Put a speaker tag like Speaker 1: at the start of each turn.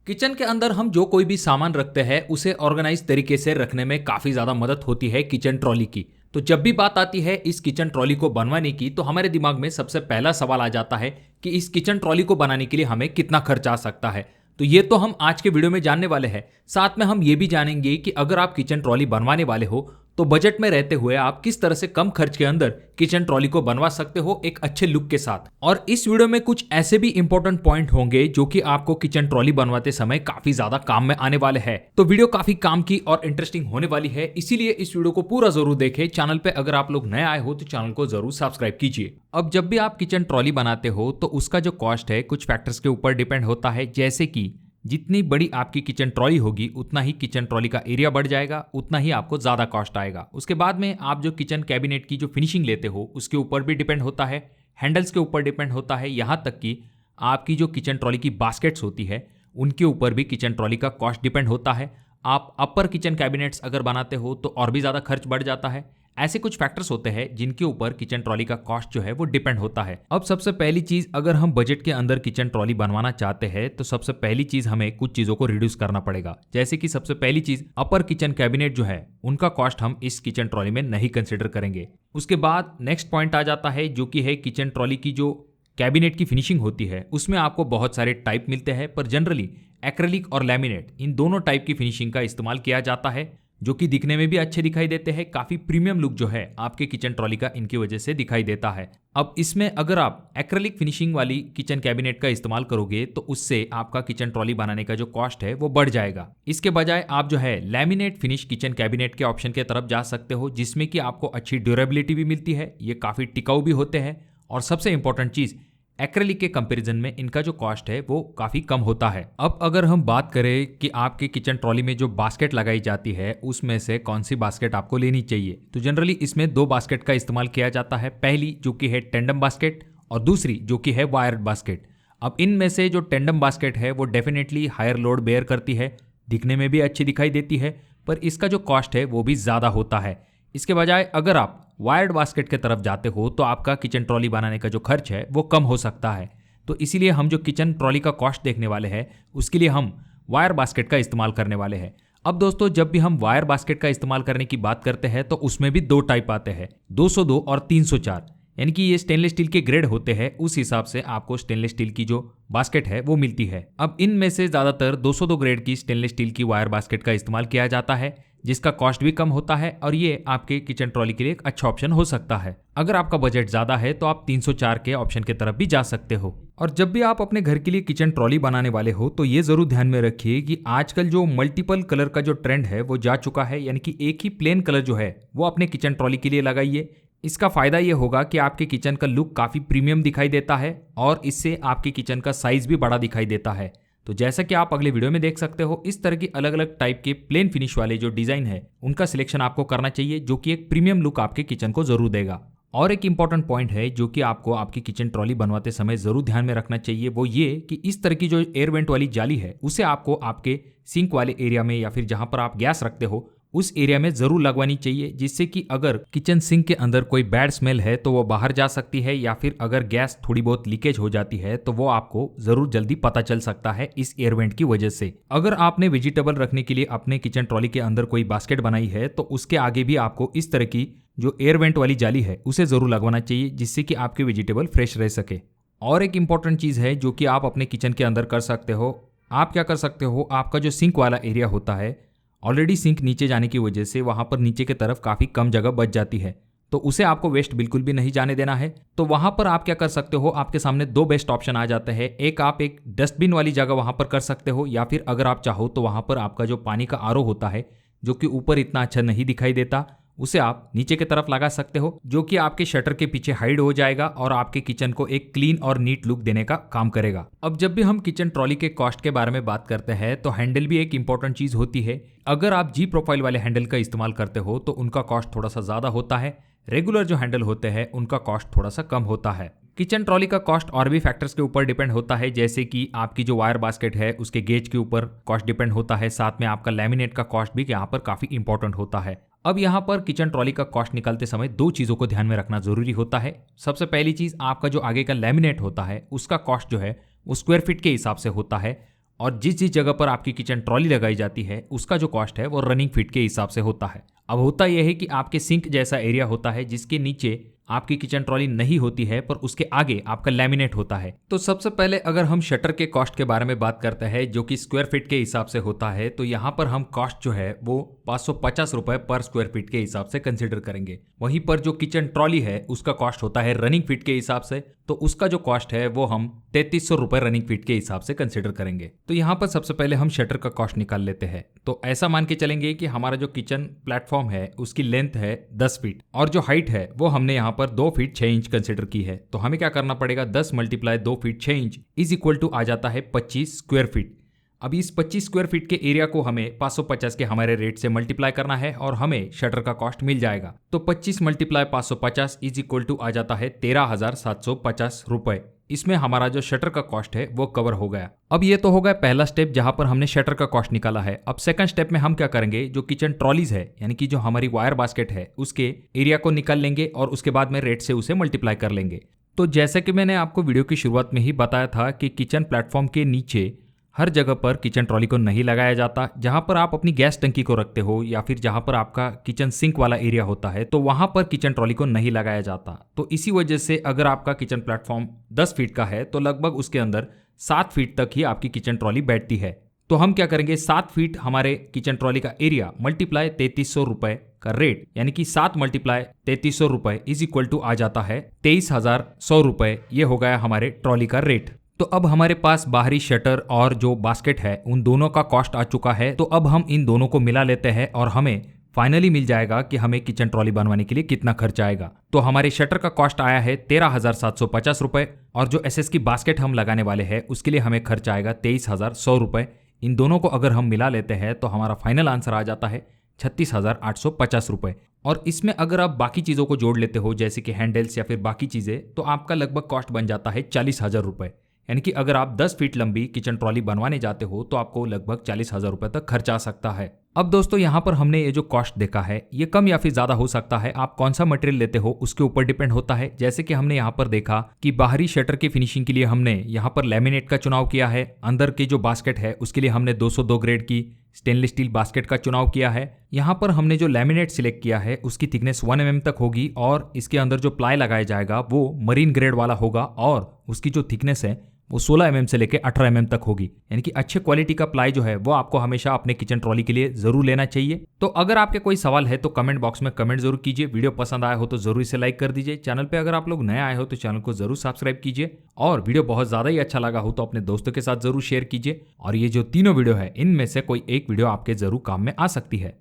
Speaker 1: Kitchen के अंदर हम जो कोई भी सामान रखते हैं उसे ऑर्गेनाइज तरीके से रखने में काफ़ी ज़्यादा मदद होती है किचन ट्रॉली की। तो जब भी बात आती है इस किचन ट्रॉली को बनवाने की तो हमारे दिमाग में सबसे पहला सवाल आ जाता है कि इस किचन ट्रॉली को बनाने के लिए हमें कितना खर्च आ सकता है। तो ये तो हम आज के वीडियो में जानने वाले हैं। साथ में हम ये भी जानेंगे कि अगर आप किचन ट्रॉली बनवाने वाले हो तो बजट में रहते हुए आप किस तरह से कम खर्च के अंदर किचन ट्रॉली को बनवा सकते हो एक अच्छे लुक के साथ। और इस वीडियो में कुछ ऐसे भी इंपॉर्टेंट पॉइंट होंगे जो कि आपको किचन ट्रॉली बनवाते समय काफी ज्यादा काम में आने वाले हैं। तो वीडियो काफी काम की और इंटरेस्टिंग होने वाली है, इसीलिए इस वीडियो को पूरा जरूर देखें। चैनल पे अगर आप लोग नए आए हो तो चैनल को जरूर सब्सक्राइब कीजिए। अब जब भी आप किचन ट्रॉली बनाते हो तो उसका जो कॉस्ट है कुछ फैक्टर्स के ऊपर डिपेंड होता है, जैसे कि जितनी बड़ी आपकी किचन ट्रॉली होगी उतना ही किचन ट्रॉली का एरिया बढ़ जाएगा, उतना ही आपको ज़्यादा कॉस्ट आएगा। उसके बाद में आप जो किचन कैबिनेट की जो फिनिशिंग लेते हो उसके ऊपर भी डिपेंड होता है, हैंडल्स के ऊपर डिपेंड होता है, यहाँ तक कि आपकी जो किचन ट्रॉली की बास्केट्स होती है उनके ऊपर भी किचन ट्रॉली का कॉस्ट डिपेंड होता है। आप अपर किचन कैबिनेट्स अगर बनाते हो तो और भी ज़्यादा खर्च बढ़ जाता है। ऐसे कुछ फैक्टर्स होते हैं जिनके ऊपर किचन ट्रॉली का कॉस्ट जो है वो डिपेंड होता है। अब सबसे पहली चीज, अगर हम बजट के अंदर किचन ट्रॉली बनवाना चाहते हैं तो सबसे पहली चीज हमें कुछ चीजों को रिड्यूस करना पड़ेगा। जैसे कि सबसे पहली चीज अपर किचन कैबिनेट जो है उनका कॉस्ट हम इस किचन ट्रॉली में नहीं कंसिडर करेंगे। उसके बाद नेक्स्ट पॉइंट आ जाता है जो कि है किचन ट्रॉली की जो कैबिनेट की फिनिशिंग होती है उसमें आपको बहुत सारे टाइप मिलते हैं, पर जनरली एक्रेलिक और लैमिनेट इन दोनों टाइप की फिनिशिंग का इस्तेमाल किया जाता है, जो कि दिखने में भी अच्छे दिखाई देते हैं। काफी प्रीमियम लुक जो है आपके किचन ट्रॉली का इनकी वजह से दिखाई देता है। अब इसमें अगर आप एक्रेलिक फिनिशिंग वाली किचन कैबिनेट का इस्तेमाल करोगे तो उससे आपका किचन ट्रॉली बनाने का जो कॉस्ट है वो बढ़ जाएगा। इसके बजाय आप जो है लैमिनेट फिनिश किचन कैबिनेट के ऑप्शन के तरफ जा सकते हो, जिसमें कि आपको अच्छी ड्यूरेबिलिटी भी मिलती है, ये काफी टिकाऊ भी होते हैं और सबसे इंपॉर्टेंट चीज एक्रेलिक के कंपैरिजन में इनका जो कॉस्ट है वो काफी कम होता है। अब अगर हम बात करें कि आपके किचन ट्रॉली में जो बास्केट लगाई जाती है उसमें से कौन सी बास्केट आपको लेनी चाहिए, तो जनरली इसमें दो बास्केट का इस्तेमाल किया जाता है। पहली जो कि है टेंडम बास्केट और दूसरी जो कि है वायर्ड बास्केट। अब इनमें से जो टेंडम बास्केट है वो डेफिनेटली हायर लोड बेयर करती है, दिखने में भी अच्छी दिखाई देती है, पर इसका जो कॉस्ट है वो भी ज्यादा होता है। इसके बजाय अगर आप वायर्ड बास्केट के तरफ जाते हो तो आपका किचन ट्रॉली बनाने का जो खर्च है वो कम हो सकता है। तो इसीलिए हम जो किचन ट्रॉली का कॉस्ट देखने वाले हैं उसके लिए हम वायर बास्केट का इस्तेमाल करने वाले हैं। अब दोस्तों, जब भी हम वायर बास्केट का इस्तेमाल करने की बात करते हैं तो उसमें भी दो टाइप आते हैं, 202 और 304, यानी कि ये स्टेनलेस स्टील के ग्रेड होते हैं। उस हिसाब से आपको स्टेनलेस स्टील की जो बास्केट है वो मिलती है। अब इनमें से ज्यादातर 202 ग्रेड की स्टेनलेस स्टील की वायर बास्केट का इस्तेमाल किया जाता है, जिसका कॉस्ट भी कम होता है और ये आपके किचन ट्रॉली के लिए एक अच्छा ऑप्शन हो सकता है। अगर आपका बजट ज्यादा है तो आप 304 के ऑप्शन की तरफ भी जा सकते हो। और जब भी आप अपने घर के लिए किचन ट्रॉली बनाने वाले हो तो ये जरूर ध्यान में रखिए कि आजकल जो मल्टीपल कलर का जो ट्रेंड है वो जा चुका है, यानी कि एक ही प्लेन कलर जो है वो अपने किचन ट्रॉली के लिए लगाइए। इसका फायदा ये होगा कि आपके किचन का लुक काफी प्रीमियम दिखाई देता है और इससे आपके किचन का साइज भी बड़ा दिखाई देता है। तो जैसा कि आप अगले वीडियो में देख सकते हो, इस तरह की अलग अलग टाइप के प्लेन फिनिश वाले जो डिजाइन है उनका सिलेक्शन आपको करना चाहिए, जो कि एक प्रीमियम लुक आपके किचन को जरूर देगा। और एक इंपॉर्टेंट पॉइंट है जो कि आपको आपकी किचन ट्रॉली बनवाते समय जरूर ध्यान में रखना चाहिए, वो ये कि इस तरह की जो एयर वेंट वाली जाली है उसे आपको आपके सिंक वाले एरिया में या फिर जहां पर आप गैस रखते हो उस एरिया में जरूर लगवानी चाहिए, जिससे कि अगर किचन सिंक के अंदर कोई बैड स्मेल है तो वो बाहर जा सकती है, या फिर अगर गैस थोड़ी बहुत लीकेज हो जाती है तो वो आपको जरूर जल्दी पता चल सकता है इस एयर वेंट की वजह से। अगर आपने वेजिटेबल रखने के लिए अपने किचन ट्रॉली के अंदर कोई बास्केट बनाई है तो उसके आगे भी आपको इस तरह की जो एयर वेंट वाली जाली है उसे जरूर लगवाना चाहिए, जिससे कि आपके वेजिटेबल फ्रेश रह सके। और एक इंपॉर्टेंट चीज है जो कि आप अपने किचन के अंदर कर सकते हो, आप क्या कर सकते हो, आपका जो सिंक वाला एरिया होता है, ऑलरेडी सिंक नीचे जाने की वजह से वहां पर नीचे की तरफ काफी कम जगह बच जाती है, तो उसे आपको वेस्ट बिल्कुल भी नहीं जाने देना है। तो वहां पर आप क्या कर सकते हो, आपके सामने दो बेस्ट ऑप्शन आ जाते हैं। एक, आप एक डस्टबिन वाली जगह वहां पर कर सकते हो, या फिर अगर आप चाहो तो वहां पर आपका जो पानी का आरओ होता है जो कि ऊपर इतना अच्छा नहीं दिखाई देता उसे आप नीचे की तरफ लगा सकते हो, जो कि आपके शटर के पीछे हाइड हो जाएगा और आपके किचन को एक क्लीन और नीट लुक देने का काम करेगा। अब जब भी हम किचन ट्रॉली के कॉस्ट के बारे में बात करते हैं तो हैंडल भी एक इंपॉर्टेंट चीज होती है। अगर आप जी प्रोफाइल वाले हैंडल का इस्तेमाल करते हो तो उनका कॉस्ट थोड़ा सा ज्यादा होता है, रेगुलर जो हैंडल होते हैं उनका कॉस्ट थोड़ा सा कम होता है। किचन ट्रॉली का कॉस्ट और भी फैक्टर्स के ऊपर डिपेंड होता है, जैसे कि आपकी जो वायर बास्केट है उसके गेज के ऊपर कॉस्ट डिपेंड होता है, साथ में आपका लैमिनेट का कॉस्ट भी यहाँ पर काफी इंपॉर्टेंट होता है। अब यहाँ पर किचन ट्रॉली का कॉस्ट निकालते समय दो चीजों को ध्यान में रखना जरूरी होता है। सबसे पहली चीज, आपका जो आगे का लैमिनेट होता है उसका कॉस्ट जो है वो स्क्वायर फीट के हिसाब से होता है, और जिस जिस जगह पर आपकी किचन ट्रॉली लगाई जाती है उसका जो कॉस्ट है वो रनिंग फीट के हिसाब से होता है। अब होता यह है कि आपके सिंक जैसा एरिया होता है जिसके नीचे आपकी किचन ट्रॉली नहीं होती है पर उसके आगे आपका लैमिनेट होता है। तो सबसे पहले अगर हम शटर के कॉस्ट के बारे में बात करते हैं जो कि स्क्वायर फीट के हिसाब से होता है, तो यहाँ पर हम कॉस्ट जो है वो 550 रुपए पर स्क्वायर फीट के हिसाब से कंसिडर करेंगे। वहीं पर जो किचन ट्रॉली है उसका कॉस्ट होता है रनिंग फीट के हिसाब से, तो उसका जो कॉस्ट है वो हम 3300 रुपए रनिंग फीट के हिसाब से कंसिडर करेंगे। तो यहाँ पर सबसे पहले हम शटर का कॉस्ट निकाल लेते हैं। तो ऐसा मान के चलेंगे कि हमारा जो किचन प्लेटफॉर्म है उसकी लेंथ है 10 फीट और जो हाइट है वो हमने यहाँ पर 2 फीट 6 इंच कंसिडर की है। तो हमें क्या करना पड़ेगा, 10 × 2 feet 6 inch is equal to आ जाता है 25 स्क्वायर फीट। अब इस 25 स्क्वायर फीट के एरिया को हमें 550 के हमारे रेट से मल्टीप्लाई करना है और हमें शटर का कॉस्ट मिल जाएगा। तो 25 × 550 इज इक्वल टू आ जाता है 13,750 रुपए। इसमें हमारा जो शटर का कॉस्ट है वो कवर हो गया। अब ये तो हो गया पहला स्टेप जहां पर हमने शटर का कॉस्ट निकाला है। अब सेकंड स्टेप में हम क्या करेंगे, जो किचन ट्रॉलीज है यानी कि जो हमारी वायर बास्केट है उसके एरिया को निकाल लेंगे और उसके बाद में रेट से उसे मल्टीप्लाई कर लेंगे। तो जैसे कि मैंने आपको वीडियो की शुरुआत में ही बताया था कि किचन प्लेटफॉर्म के नीचे हर जगह पर किचन ट्रॉली को नहीं लगाया जाता। जहां पर आप अपनी गैस टंकी को रखते हो या फिर जहां पर आपका किचन सिंक वाला एरिया होता है तो वहां पर किचन ट्रॉली को नहीं लगाया जाता। तो इसी वजह से अगर आपका किचन प्लेटफॉर्म 10 फीट का है तो लगभग उसके अंदर 7 फीट तक ही आपकी किचन ट्रॉली बैठती है। तो हम क्या करेंगे, 7 फीट हमारे किचन ट्रॉली का एरिया मल्टीप्लाई 3300 रुपए का रेट, यानी कि 7 × 3300 रुपए इज इक्वल टू आ जाता है 23,100 रुपए। ये हो गया हमारे ट्रॉली का रेट। तो अब हमारे पास बाहरी शटर और जो बास्केट है उन दोनों का कॉस्ट आ चुका है। तो अब हम इन दोनों को मिला लेते हैं और हमें फाइनली मिल जाएगा कि हमें किचन ट्रॉली बनवाने के लिए कितना खर्च आएगा। तो हमारे शटर का कॉस्ट आया है 13,750 रुपए और जो एसएस की बास्केट हम लगाने वाले हैं उसके लिए हमें खर्च आएगा 23,100 रुपए। इन दोनों को अगर हम मिला लेते हैं तो हमारा फाइनल आंसर आ जाता है 36,850 रुपए। और इसमें अगर आप बाकी चीज़ों को जोड़ लेते हो जैसे कि हैंडल्स या फिर बाकी चीज़ें, तो आपका लगभग कॉस्ट बन जाता है 40,000 रुपए। यानी कि अगर आप 10 फीट लंबी किचन ट्रॉली बनवाने जाते हो तो आपको लगभग 40,000 रुपए तक खर्च आ सकता है। अब दोस्तों यहाँ पर हमने ये जो कॉस्ट देखा है ये कम या फिर ज्यादा हो सकता है, आप कौन सा मटेरियल लेते हो उसके ऊपर डिपेंड होता है। जैसे कि हमने यहाँ पर देखा कि बाहरी शटर की फिनिशिंग के लिए हमने यहाँ पर लैमिनेट का चुनाव किया है। अंदर की जो बास्केट है उसके लिए हमने 202 ग्रेड की स्टेनलेस स्टील बास्केट का चुनाव किया है। यहाँ पर हमने जो लैमिनेट सिलेक्ट किया है उसकी थिकनेस 1 mm तक होगी और इसके अंदर जो प्लाई लगाया जाएगा वो मरीन ग्रेड वाला होगा और उसकी जो थिकनेस है वो 16 mm से लेकर 18 mm तक होगी। यानी कि अच्छे क्वालिटी का प्लाई जो है वो आपको हमेशा अपने किचन ट्रॉली के लिए जरूर लेना चाहिए। तो अगर आपके कोई सवाल है तो कमेंट बॉक्स में कमेंट जरूर कीजिए। वीडियो पसंद आया हो तो जरूर इसे लाइक कर दीजिए। चैनल पे अगर आप लोग नए आए हो तो चैनल को जरूर सब्सक्राइब कीजिए और वीडियो बहुत ज्यादा ही अच्छा लगा हो तो अपने दोस्तों के साथ जरूर शेयर कीजिए। और ये जो तीनों वीडियो है इनमें से कोई एक वीडियो आपके जरूर काम में आ सकती है।